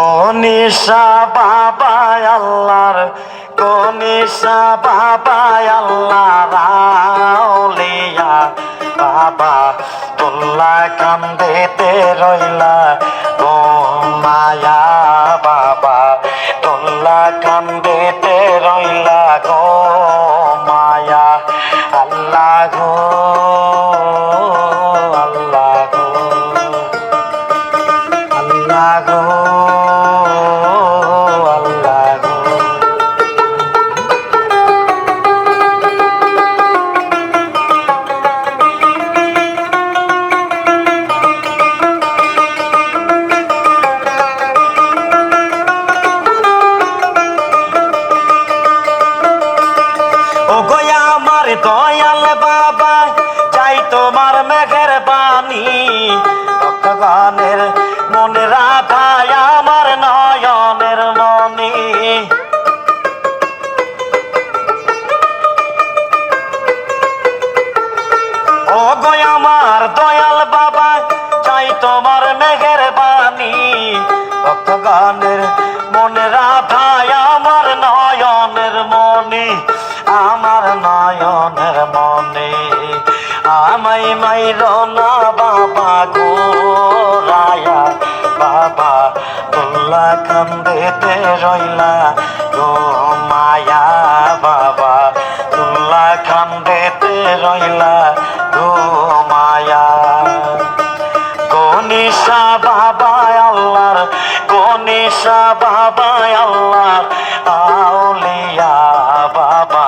গনিশা বাবা আল্লাহর গনিশা বাবা আল্লাহর আউলিয়া বাবা তোল্লা কান্দেতে রইলা গো মায়া বাবা তোল্লা কান্দেতে রইলা গো মায়া আল্লাহ গো আল্লাহ গো আল্লাহ গো আল্লাহ গো ও গো আমার দয়াল বাবা চাই তোমার মেঘের বাণী ভক্তগণের মনে রাধায় আমার নয়নের মনি ও গো আমার দয়াল বাবা চাই তোমার মেঘের বাণী ভক্তগণের মনে রাধায় আমার নয়নের মনি আমার নয়নের মনে আমায় মাইর না বাবা গো রায়া বাবা তোল্লা কান্দেতে রইলা গো মায়া বাবা তোল্লা কান্দেতে রইলা গো মায়া গনিশা বাবা আল্লাহর গনিশা বাবা আল্লাহর আউলিয়া বাবা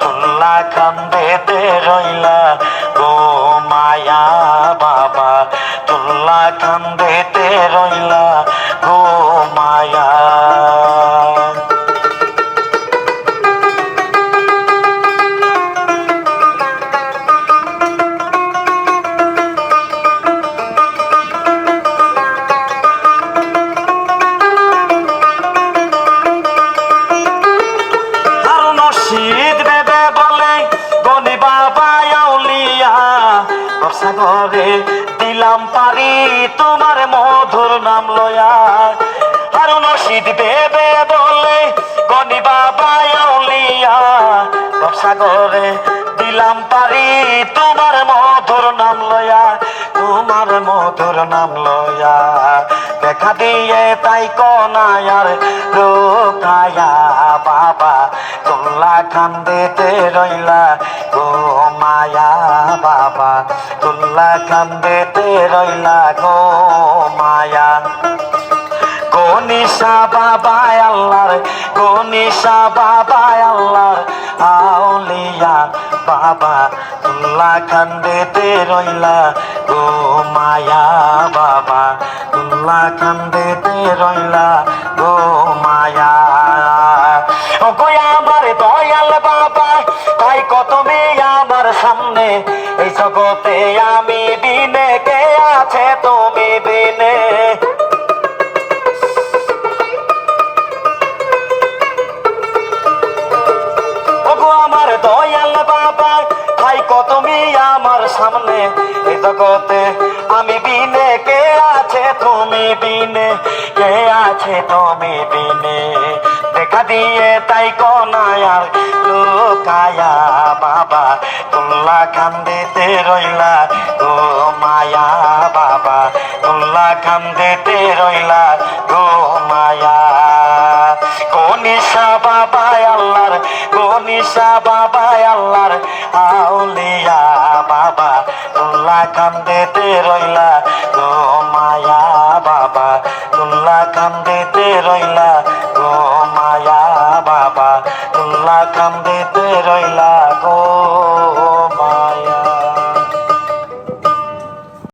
তোল্লা কান্দেতে রইলা গো মায়া বাবা তোল্লা কান্দেতে রইলা গো মায়া শীত বেবে বলে গনি বাবা আউলিয়া সাগরে দিলাম পারি তোমার মধুর নাম লয়া হারুন শীত বেবে বলে গনি বাবা আউলিয়া সাগরে দিলাম পারি তোমার মধুর নাম লয়া তোমার মধুর নাম লয়া দেখা দিয়ে তাই কনায়ার রোকায়া বাবা তোল্লা কান্দেতে রইলা গো মায়া বাবা তোল্লা কান্দেতে রইলা গো মায়া গনিশা বাবা আল্লাহর গনিশা বাবা আল্লাহর আউলিয়া বাবা তোল্লা কান্দেতে রইলা গো মায়া বাবা তোল্লা কান্দেতে রইলা গো মায়া ও গো আমার দয়াল বাবা তাই কত মেয়ে আমার সামনে এই জগতে আমি বিনে কে আছে তুমি বিনে আমার দয়াল বাবা তাই কত মেয়ে আমার সামনে এই জগতে আমি বিনে কে আছে তুমি বিনে কে আছে তুমি বিনে দেখা দিয়ে তাই কনায়ার লুকায়া বাবা তোল্লা কান্দেতে রইলা গো মায়া বাবা তোল্লা কান্দেতে রইলা গো মায়া গনিশা বাবা আল্লাহর গনিশা বাবা আল্লাহর আউলিয়া বাবা তোল্লা কান্দেতে রইলা গো মায়া বাবা তোল্লা কান্দেতে রইলা